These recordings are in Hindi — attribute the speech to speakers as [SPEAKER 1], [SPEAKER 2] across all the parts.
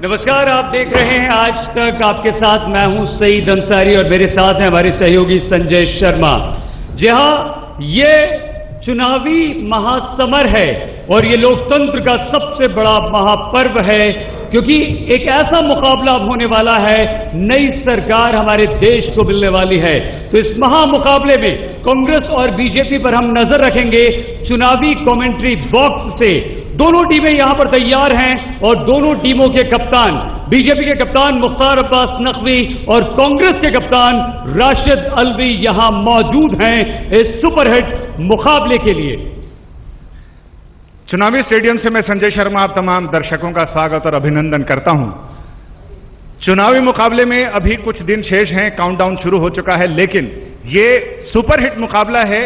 [SPEAKER 1] नमस्कार, आप देख रहे हैं आज तक। आपके साथ मैं हूं सईद अंसारी और मेरे साथ हैं हमारे सहयोगी संजय शर्मा। जहां ये चुनावी महासमर है और ये लोकतंत्र का सबसे बड़ा महापर्व है, क्योंकि एक ऐसा मुकाबला अब होने वाला है, नई सरकार हमारे देश को मिलने वाली है। तो इस महामुकाबले में कांग्रेस और बीजेपी पर हम नजर रखेंगे चुनावी कमेंट्री बॉक्स से। दोनों टीमें यहां पर तैयार हैं और दोनों टीमों के कप्तान, बीजेपी के कप्तान मुख्तार अब्बास नकवी और कांग्रेस के कप्तान राशिद अलवी यहां मौजूद हैं इस सुपरहिट मुकाबले के लिए।
[SPEAKER 2] चुनावी स्टेडियम से मैं संजय शर्मा आप तमाम दर्शकों का स्वागत और अभिनंदन करता हूं। चुनावी मुकाबले में अभी कुछ दिन शेष हैं, काउंटडाउन शुरू हो चुका है, लेकिन ये सुपरहिट मुकाबला है।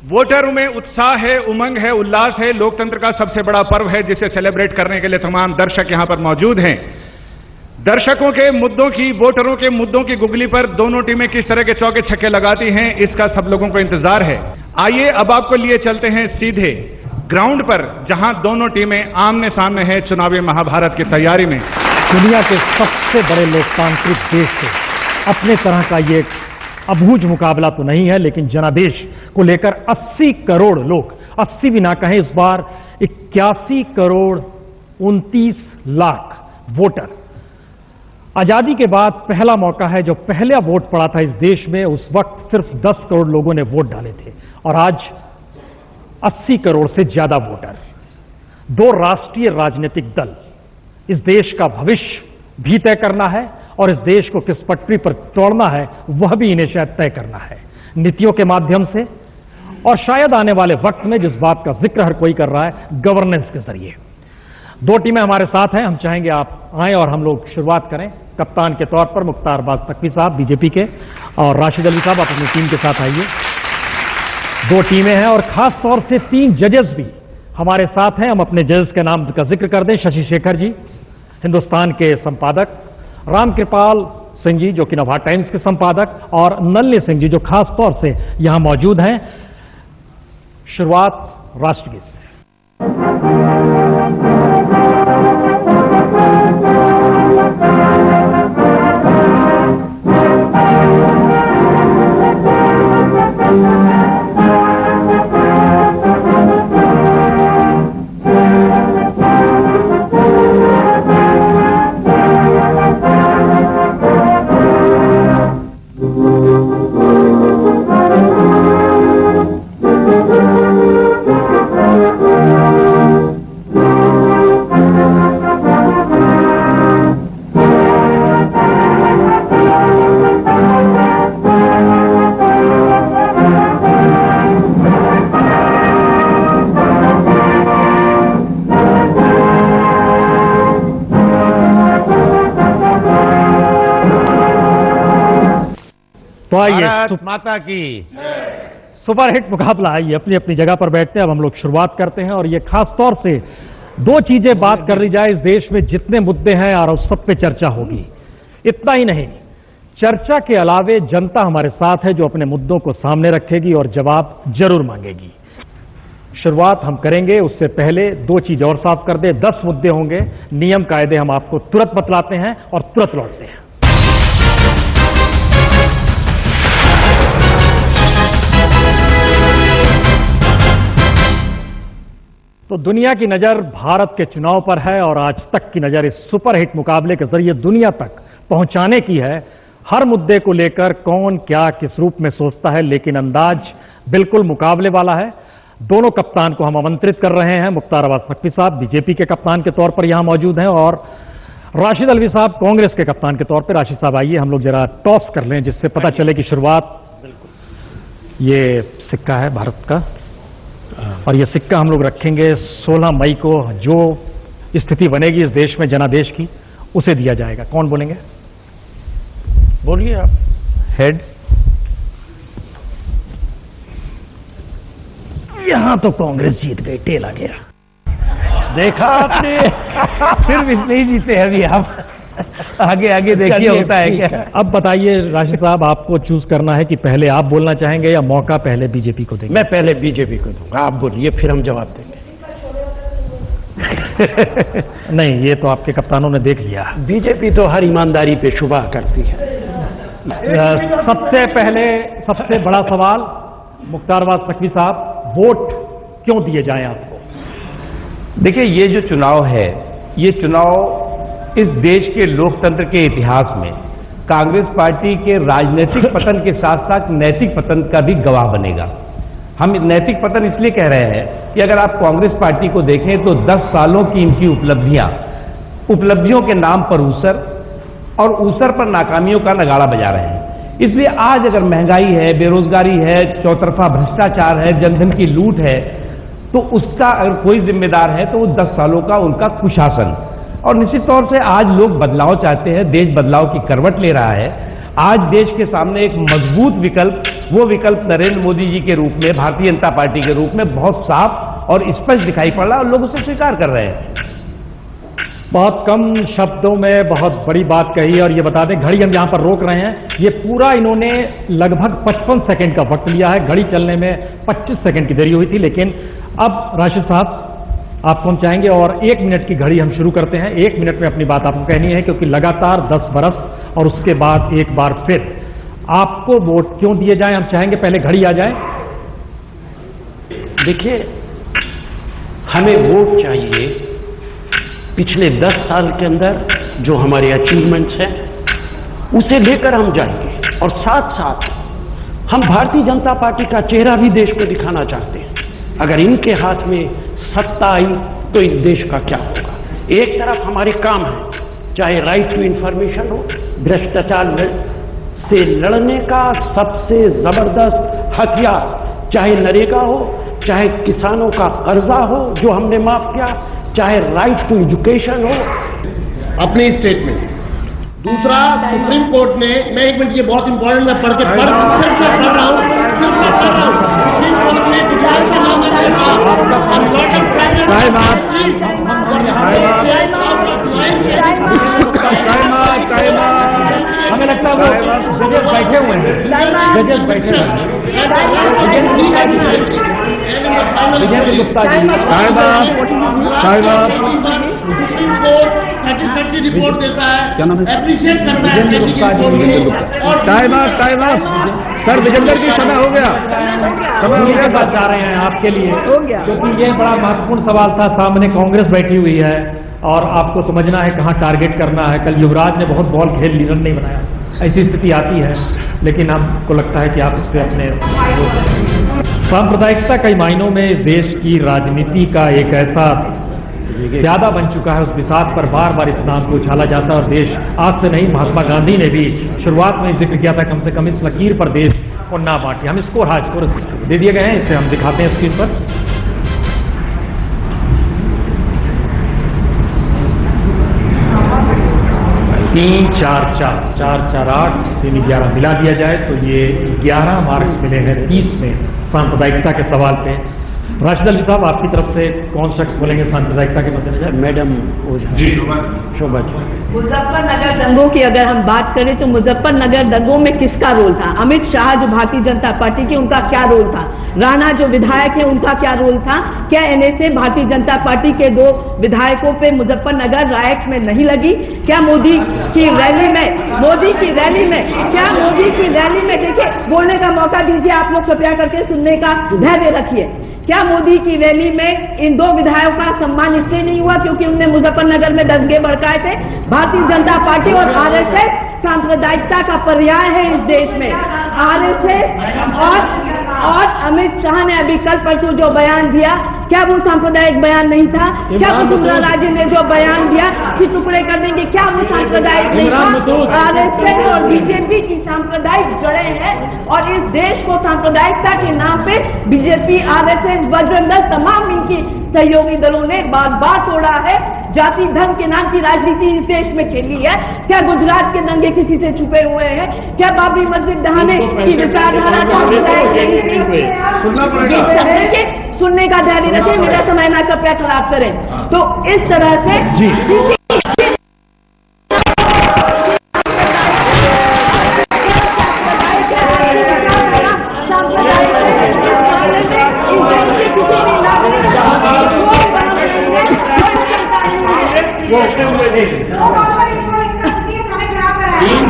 [SPEAKER 2] वोटरों में उत्साह है, उमंग है, उल्लास है। लोकतंत्र का सबसे बड़ा पर्व है जिसे सेलिब्रेट करने के लिए तमाम दर्शक यहां पर मौजूद हैं। दर्शकों के मुद्दों की, वोटरों के मुद्दों की गुगली पर दोनों टीमें किस तरह के चौके छक्के लगाती हैं, इसका सब लोगों को इंतजार है। आइए अब आपको लिए चलते हैं सीधे ग्राउंड पर, जहां दोनों टीमें आमने सामने हैं चुनावी महाभारत की तैयारी में।
[SPEAKER 3] दुनिया के सबसे बड़े लोकतांत्रिक देश से अपने तरह का ये अबूझ मुकाबला तो नहीं है, लेकिन जनादेश को लेकर 80 करोड़ लोग, 80 भी ना कहें इस बार, 81 करोड़ 29 लाख वोटर। आजादी के बाद पहला मौका है, जो पहला वोट पड़ा था इस देश में, उस वक्त सिर्फ 10 करोड़ लोगों ने वोट डाले थे और आज 80 करोड़ से ज्यादा वोटर। दो राष्ट्रीय राजनीतिक दल इस देश का भविष्य भी तय करना है और इस देश को किस पटरी पर तोड़ना है वह भी इन्हें शायद तय करना है, नीतियों के माध्यम से और शायद आने वाले वक्त में जिस बात का जिक्र हर कोई कर रहा है, गवर्नेंस के जरिए। दो टीमें हमारे साथ हैं, हम चाहेंगे आप आएं और हम लोग शुरुआत करें। कप्तान के तौर पर मुख्तार अब्बास नकवी साहब बीजेपी के और राशिद अली साहब आप अपनी टीम के साथ आइए। दो टीमें हैं और खास तौर से 3 जजेस भी हमारे साथ हैं। हम अपने जजेस के नाम का जिक्र कर दें। शशि शेखर जी, हिंदुस्तान के संपादक, रामकृपाल सिंह जी जो कि नवभारत टाइम्स के संपादक, और नलिनी सिंह जी जो खास तौर से यहां मौजूद हैं। शुरुआत राष्ट्रगीत से। तो आइए,
[SPEAKER 4] माता की
[SPEAKER 3] सुपरहिट मुकाबला। आइए अपनी अपनी जगह पर बैठते हैं। अब हम लोग शुरुआत करते हैं और ये खास तौर से दो चीजें बात कर ली जाए, इस देश में जितने मुद्दे हैं और उस सब पे चर्चा होगी। इतना ही नहीं, चर्चा के अलावे जनता हमारे साथ है जो अपने मुद्दों को सामने रखेगी और जवाब जरूर मांगेगी। शुरुआत हम करेंगे, उससे पहले दो चीज और साफ कर दे। 10 मुद्दे होंगे, नियम कायदे हम आपको तुरंत बतलाते हैं और तुरंत लौटते हैं। तो दुनिया की नजर भारत के चुनाव पर है और आज तक की नजर इस सुपरहिट मुकाबले के जरिए दुनिया तक पहुंचाने की है। हर मुद्दे को लेकर कौन क्या किस रूप में सोचता है, लेकिन अंदाज बिल्कुल मुकाबले वाला है। दोनों कप्तान को हम आमंत्रित कर रहे हैं। मुख्तार अब्बास नकवी साहब बीजेपी के कप्तान के तौर पर यहां मौजूद हैं और राशिद अलवी साहब कांग्रेस के कप्तान के तौर पर। राशिद साहब आइए, हम लोग जरा टॉस कर लें जिससे पता चले कि शुरुआत। ये सिक्का है भारत का और ये सिक्का हम लोग रखेंगे 16 मई को। जो स्थिति बनेगी इस देश में जनादेश की, उसे दिया जाएगा। कौन बोलेंगे?
[SPEAKER 4] बोलिए आप।
[SPEAKER 3] हेड। यहां तो कांग्रेस जीत गई, टेल आ गया।
[SPEAKER 4] देखा आपने? फिर भी नहीं जीते अभी आप। आगे आगे देखिए होता है क्या।
[SPEAKER 3] अब बताइए राशिद साहब, आपको चूज करना है कि पहले आप बोलना चाहेंगे या मौका पहले बीजेपी को देंगे?
[SPEAKER 4] मैं पहले बीजेपी को दूंगा, आप बोलिए फिर हम जवाब देंगे।
[SPEAKER 3] नहीं, ये तो आपके कप्तानों ने देख लिया।
[SPEAKER 4] बीजेपी तो हर ईमानदारी पे शुबा करती है।
[SPEAKER 3] सबसे पहले सबसे बड़ा सवाल मुख्तारबाद तकवी साहब, वोट क्यों दिए जाएं आपको?
[SPEAKER 5] देखिए, ये जो चुनाव है, ये चुनाव इस देश के लोकतंत्र के इतिहास में कांग्रेस पार्टी के राजनीतिक पतन के साथ साथ नैतिक पतन का भी गवाह बनेगा। हम नैतिक पतन इसलिए कह रहे हैं कि अगर आप कांग्रेस पार्टी को देखें तो 10 सालों की इनकी उपलब्धियों के नाम पर ऊसर और ऊसर पर नाकामियों का नगाड़ा बजा रहे हैं। इसलिए आज अगर महंगाई है, बेरोजगारी है, चौतरफा भ्रष्टाचार है, जनधन की लूट है, तो उसका अगर कोई जिम्मेदार है तो वो 10 सालों का उनका कुशासन। और निश्चित तौर से आज लोग बदलाव चाहते हैं, देश बदलाव की करवट ले रहा है। आज देश के सामने एक मजबूत विकल्प, वो विकल्प नरेंद्र मोदी जी के रूप में, भारतीय जनता पार्टी के रूप में बहुत साफ और स्पष्ट दिखाई पड़ रहा है और लोग उसे स्वीकार कर रहे हैं।
[SPEAKER 3] बहुत कम शब्दों में बहुत बड़ी बात कही। और ये बता दें, घड़ी हम यहां पर रोक रहे हैं, ये पूरा इन्होंने लगभग 55 सेकंड का वक्त लिया है। घड़ी चलने में 25 सेकंड की देरी हुई थी, लेकिन अब राशिद साहब आपको हम चाहेंगे और 1 मिनट की घड़ी हम शुरू करते हैं। 1 मिनट में अपनी बात आपको कहनी है, क्योंकि लगातार 10 बरस और उसके बाद एक बार फिर आपको वोट क्यों दिए जाएं, हम चाहेंगे पहले घड़ी आ जाए।
[SPEAKER 4] देखिए, हमें वोट चाहिए पिछले 10 साल के अंदर जो हमारे अचीवमेंट्स हैं उसे लेकर हम जाएंगे, और साथ साथ हम भारतीय जनता पार्टी का चेहरा भी देश को दिखाना चाहते हैं। अगर इनके हाथ में सत्ता आई तो इस देश का क्या होगा? एक तरफ हमारे काम है, चाहे राइट टू इंफॉर्मेशन हो, भ्रष्टाचार से लड़ने का सबसे जबरदस्त हथियार, चाहे नरेगा हो, चाहे किसानों का कर्जा हो जो हमने माफ किया, चाहे राइट टू एजुकेशन हो।
[SPEAKER 6] अपनी स्टेटमेंट। दूसरा, सुप्रीम कोर्ट ने, मैं 1 मिनट, ये बहुत इंपॉर्टेंट, मैं पढ़ रहा हूं।
[SPEAKER 3] हमें लगता है वो जजेस बैठे हुए हैं, जजेस बैठे हुए हैं। विजय Gupta ji,
[SPEAKER 6] supreme court report देता है, एप्रिशिएट करता है
[SPEAKER 3] गुप्ता जी।
[SPEAKER 2] सर, विजेंद्र जी, समय हो गया,
[SPEAKER 3] बात जा रहे हैं आपके लिए, क्योंकि ये बड़ा महत्वपूर्ण सवाल था। सामने कांग्रेस बैठी हुई है और आपको समझना है कहां टारगेट करना है। कल युवराज ने बहुत बॉल खेल ली, रन नहीं बनाया, ऐसी स्थिति आती है, लेकिन आपको लगता है कि आप इससे अपने सांप्रदायिकता कई मायनों में देश की राजनीति का एक ऐसा ज्यादा बन चुका है, उस बिसात पर बार बार इस नाम को उछाला जाता है। और देश आज से नहीं, महात्मा गांधी ने भी शुरुआत में जिक्र किया था, कम से कम इस लकीर पर देश को ना बांटे। हम इसको स्कोर दे दिए गए हैं, इसे हम दिखाते हैं स्क्रीन पर। तीन 4-4-4-4-8 3 11 मिला दिया जाए तो ये 11 मार्क्स मिले हैं 30 में सांप्रदायिकता के सवाल पे। राशिद अली साहब, आपकी तरफ से कौन शख्स बोलेंगे सांप्रदायिकता के मद्देनजर?
[SPEAKER 4] मैडम जी, शोभा जी।
[SPEAKER 7] मुजफ्फरनगर दंगों की अगर हम बात करें तो मुजफ्फरनगर दंगों में किसका रोल था? अमित शाह जो भारतीय जनता पार्टी के, उनका क्या रोल था? राणा जो विधायक है, उनका क्या रोल था? क्या एनएसए भारतीय जनता पार्टी के 2 विधायकों पे मुजफ्फरनगर राइट्स में नहीं लगी? क्या मोदी की रैली में देखिए, बोलने का मौका दीजिए, आप लोग कृपया करके सुनने का धैर्य रखिए। क्या मोदी की रैली में इन 2 विधायकों का सम्मान इसलिए नहीं हुआ क्योंकि उन्होंने मुजफ्फरनगर में दंगे भड़काए थे? भारतीय जनता पार्टी और आरएसएस सांप्रदायिकता का पर्याय है इस देश में। आरएसएस और अमित शाह ने अभी कल परसों जो बयान दिया, क्या वो सांप्रदायिक बयान नहीं था? क्या वसुंधरा राजे ने जो बयान दिया कि टुकड़े कर देंगे, क्या वो सांप्रदायिक नहीं था? आरएसएस और बीजेपी की सांप्रदायिक जड़ें हैं और इस देश को सांप्रदायिकता के नाम पे बीजेपी, आरएसएस, बजरंग दल, तमाम इनकी सहयोगी दलों ने बार बार तोड़ा है। जाति धर्म के नाम की राजनीति इस देश में खेली है। क्या गुजरात के दंगे किसी से छुपे हुए हैं? क्या बाबरी मस्जिद ढहाने की विचारधारा सुनने का धैर्य रखें, मेरा समय ना कृपया खराब करें। तो इस तरह से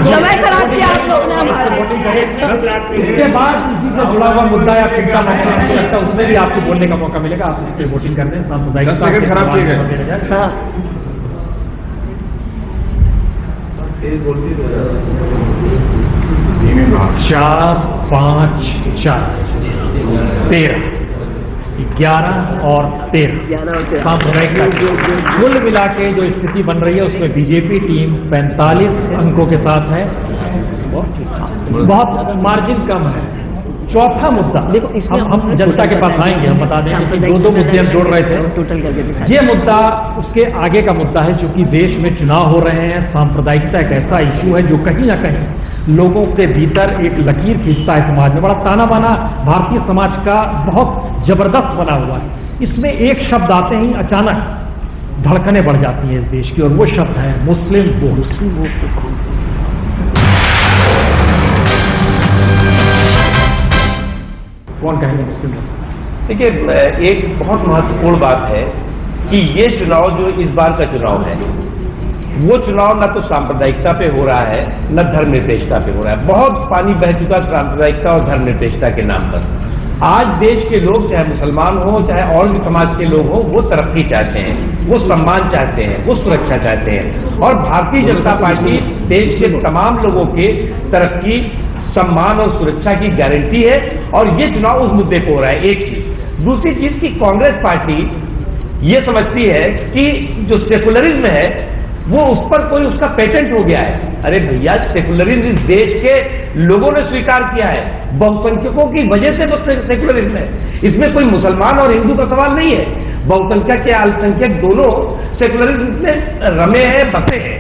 [SPEAKER 7] समय खराब किया आप लोगों ने हमारा।
[SPEAKER 3] इसके बाद इसी से जुड़ा हुआ मुद्दा या चिंता मुझे लगता है उसमें भी आपको बोलने का मौका मिलेगा। आप इस पर वोटिंग कर दें, सामुदायिक
[SPEAKER 2] खराब किए गए।
[SPEAKER 3] 4, 5, 4, 13, 11 और 13 सामुदायिक का कुल मिला के जो स्थिति बन रही है उसमें बीजेपी टीम 45 अंकों के साथ है, बहुत मार्जिन कम है। चौथा मुद्दा, देखो हम जनता के पास आएंगे, हम बता दें कि दो मुद्दे हम जोड़ रहे थे। ये मुद्दा उसके आगे का मुद्दा है, क्योंकि देश में चुनाव हो रहे हैं। सांप्रदायिकता एक ऐसा इशू है जो कहीं ना कहीं लोगों के भीतर एक लकीर खींचता है। समाज में बड़ा ताना बाना भारतीय समाज का बहुत जबरदस्त बना हुआ है। इसमें एक शब्द आते ही अचानक धड़कनें बढ़ जाती हैं इस देश की, और वो शब्द है मुस्लिम वोट। कौन कहेंगे मुस्लिम वोट?
[SPEAKER 5] देखिए, एक बहुत महत्वपूर्ण बात है कि ये चुनाव जो इस बार का चुनाव है, वो चुनाव न तो सांप्रदायिकता पे हो रहा है न धर्मनिरपेक्षता पे हो रहा है। बहुत पानी बह चुका सांप्रदायिकता और धर्मनिरपेक्षता के नाम पर। आज देश के लोग, चाहे मुसलमान हो चाहे और भी समाज के लोग हो, वो तरक्की चाहते हैं, वो सम्मान चाहते हैं, वो सुरक्षा चाहते हैं। और भारतीय जनता पार्टी देश के तमाम लोगों के तरक्की, सम्मान और सुरक्षा की गारंटी है, और ये चुनाव उस मुद्दे को हो रहा है। एक चीज। दूसरी चीज की कांग्रेस पार्टी ये समझती है कि जो सेकुलरिज्म है वो उस पर कोई उसका पेटेंट हो गया है। अरे भैया, सेकुलरिज्म इस देश के लोगों ने स्वीकार किया है, बहुसंख्यकों की वजह से वो सेकुलरिज्म है। इसमें कोई मुसलमान और हिंदू का सवाल नहीं है। बहुसंख्यक या अल्पसंख्यक दोनों सेकुलरिज्म से रमे हैं, बसे हैं।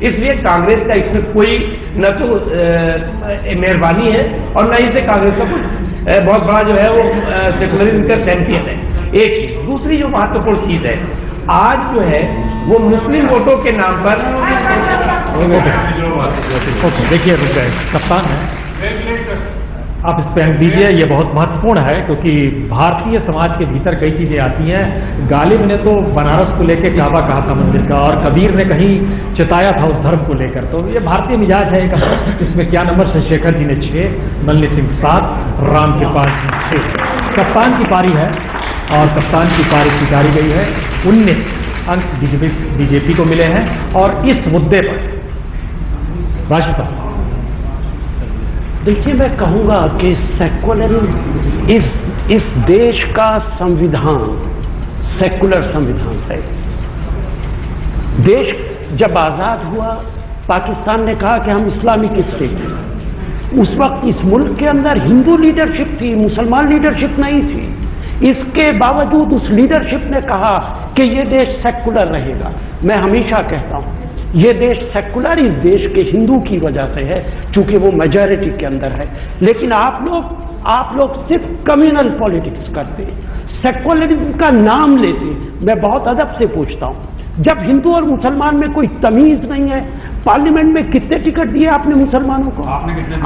[SPEAKER 5] इसलिए कांग्रेस का इसमें कोई न तो मेहरबानी है और न ही से कांग्रेस का कुछ बहुत बड़ा जो है वो सेकुलरिज्म का चैंपियन है। एक चीज। दूसरी जो महत्वपूर्ण चीज है, आज जो है वो मुस्लिम वोटों के नाम पर
[SPEAKER 3] देखिए, रुक गए, कप्तान है, आप इस पर दीजिए। ये बहुत महत्वपूर्ण है क्योंकि भारतीय समाज के भीतर कई चीजें आती हैं। गालिब ने तो बनारस को लेकर काबा कहा था मंदिर का, और कबीर ने कहीं चिताया था उस धर्म को लेकर। तो ये भारतीय मिजाज है। इसमें क्या नंबर? शेखर जी ने 6, नलिनी सिंह 7, राम कृपाल सिंह 6। कप्तान की पारी है और कप्तान की पारी स्वीकारी गई है। 19 अंक बीजेपी को मिले हैं। और इस मुद्दे पर राष्ट्रपति,
[SPEAKER 4] देखिए, मैं कहूंगा कि सेकुलरिज्म इस देश का संविधान सेकुलर संविधान है। देश जब आजाद हुआ, पाकिस्तान ने कहा कि हम इस्लामिक स्टेट हैं। उस वक्त इस मुल्क के अंदर हिंदू लीडरशिप थी, मुसलमान लीडरशिप नहीं थी। इसके बावजूद उस लीडरशिप ने कहा कि ये देश सेकुलर रहेगा। मैं हमेशा कहता हूं, ये देश सेकुलर इस देश के हिंदू की वजह से है, चूंकि वो मेजॉरिटी के अंदर है। लेकिन आप लोग सिर्फ कम्युनल पॉलिटिक्स करते हैं, सेकुलरिज्म का नाम लेते। मैं बहुत अदब से पूछता हूं, जब हिंदू और मुसलमान में कोई तमीज नहीं है, पार्लियामेंट में कितने टिकट दिए आपने मुसलमानों को?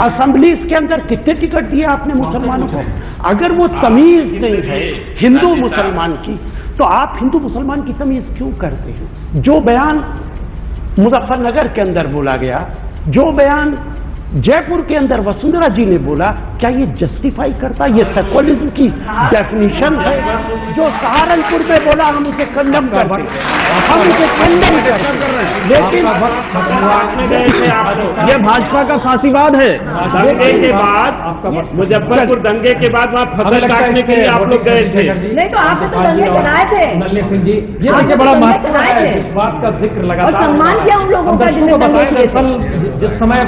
[SPEAKER 4] असेंबलीज के अंदर कितने टिकट दिए आपने मुसलमानों को? अगर वो तमीज नहीं है हिंदू मुसलमान की, तो आप हिंदू मुसलमान की तमीज क्यों करते हैं? जो बयान मुजफ्फरनगर के अंदर बोला गया, जो बयान जयपुर के अंदर वसुंधरा जी ने बोला, क्या ये जस्टिफाई करता? ये सेकुलरिज्म की डेफिनेशन है। जो सहारनपुर में बोला, हम उसे कंडम करते हैं, हम उसे कंडम करते हैं। लेकिन
[SPEAKER 6] ये भाजपा का फांसीवाद है। दंगे के बाद, मुजफ्फरपुर दंगे के बाद वहाँ फसल काटने के लिए आप लोग गए थे।
[SPEAKER 7] नहीं तो आपने तो दंगे कराए थे।
[SPEAKER 3] नलिनी सिंह जी, ये देखिए बड़ा महत्वपूर्ण है, इस बात का जिक्र लगातार।
[SPEAKER 7] और सम्मान किया उन लोगों का जिन्हें दंगे किए थे।
[SPEAKER 3] जिस समय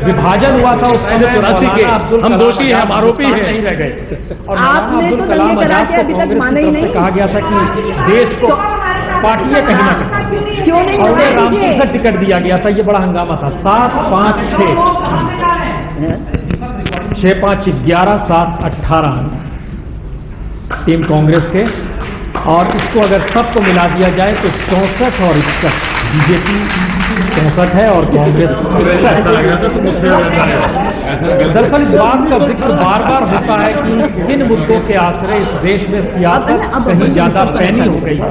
[SPEAKER 3] विभाजन हुआ था उस समय 84 के हम दोषी हैं, हम आरोपी हैं, नहीं रह गए। और
[SPEAKER 7] आपने तो
[SPEAKER 3] कलाम
[SPEAKER 7] दंगे करा
[SPEAKER 3] आजाद
[SPEAKER 7] के
[SPEAKER 3] को
[SPEAKER 7] अभी तक
[SPEAKER 3] कांग्रेस
[SPEAKER 7] माने
[SPEAKER 3] की
[SPEAKER 7] ही
[SPEAKER 3] तरफ से
[SPEAKER 7] नहीं।
[SPEAKER 3] कहा गया था कि देश को पार्टियां कहीं ना कहीं,
[SPEAKER 7] क्यों नहीं
[SPEAKER 3] और उन्हें
[SPEAKER 7] मनाई
[SPEAKER 3] रामपुर
[SPEAKER 7] कीजिए?
[SPEAKER 3] से टिकट दिया गया था। ये बड़ा हंगामा था। 7, 5, 6, 6, 5, 11, 7, 18 टीम कांग्रेस के, और इसको अगर सबको मिला दिया जाए तो 64 और 61 बीजेपी 64 है और कांग्रेस दरअसल इस बात का जिक्र बार बार होता है कि किन मुद्दों के आश्रय इस देश में सियासत कहीं ज्यादा पैनी हो गई है,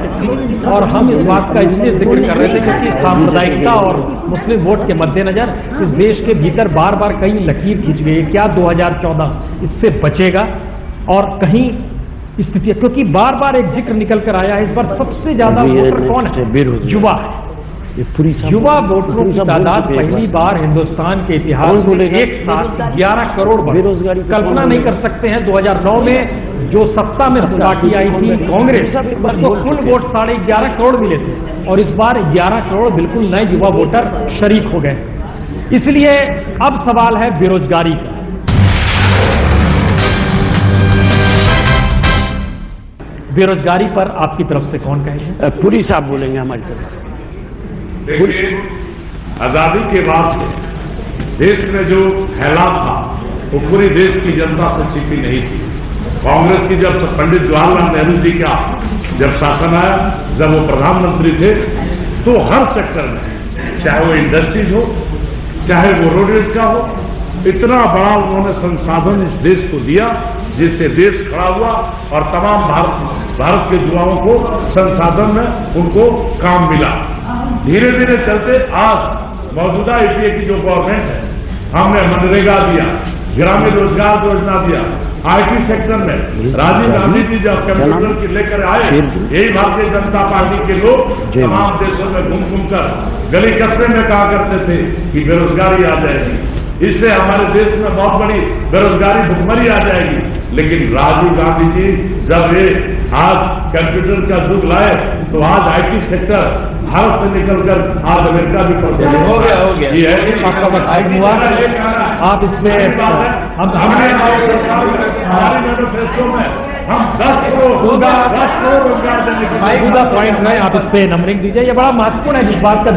[SPEAKER 3] और हम इस बात का इसलिए जिक्र कर रहे थे क्योंकि सांप्रदायिकता और मुस्लिम वोट के मद्देनजर इस देश के भीतर बार बार कहीं लकीर खींच गई है। क्या 2014 इससे बचेगा? और कहीं स्थिति, क्योंकि बार बार एक जिक्र निकल कर आया है, इस बार सबसे ज्यादा वोटर कौन है? युवा है। युवा वोटरों की तादाद पहली बार हिंदुस्तान के इतिहास में एक साथ 11 करोड़ बढ़ी। कल्पना नहीं कर सकते हैं 2009 में जो सत्ता में पार्टी आई थी कांग्रेस, उसको कुल वोट 11.5 करोड़ मिले थे, और इस बार 11 करोड़ बिल्कुल नए युवा वोटर शरीक हो गए। इसलिए अब सवाल है बेरोजगारी का। बेरोजगारी पर आपकी तरफ से कौन कहेगा?
[SPEAKER 4] पुरी साहब बोलेंगे हमारी तरफ।
[SPEAKER 2] देखिए, आजादी के बाद से देश में जो फैलाव था वो पूरी देश की जनता से छिपी नहीं थी। कांग्रेस की जब पंडित जवाहरलाल नेहरू जी का जब शासन आया, जब वो प्रधानमंत्री थे, तो हर सेक्टर में, चाहे वो इंडस्ट्रीज हो, चाहे वो रोडेज का हो, इतना बड़ा उन्होंने संसाधन इस देश को दिया जिससे देश खड़ा हुआ, और तमाम भारत के युवाओं को संसाधन में उनको काम मिला। धीरे धीरे चलते आज मौजूदा यूपीए की जो गवर्नमेंट है, हमने मनरेगा दिया, ग्रामीण रोजगार योजना दिया, आईटी सेक्टर में राजीव गांधी जी जब कंप्यूटर की लेकर आए, यही भारतीय जनता पार्टी के लोग तमाम देशों में घूम घूम कर गली कस्बे में कहा करते थे कि बेरोजगारी आ जाएगी, इससे हमारे देश में बहुत बड़ी बेरोजगारी भुखमरी आ जाएगी। लेकिन राजीव गांधी जी जब ये आज कंप्यूटर का युग लाए, तो आज आईटी सेक्टर भारत से निकलकर आज अमेरिका भी पहुंच
[SPEAKER 5] हो गया।
[SPEAKER 2] ये है
[SPEAKER 3] आपका बताया हुआ। आप इसमें
[SPEAKER 2] हमारे मैनिफेस्टो में हम 10 करोड़ रोजगार देने की
[SPEAKER 3] पॉइंट है, आप इस पे नंबरिंग दीजिए। ये बड़ा महत्वपूर्ण है जिस बात का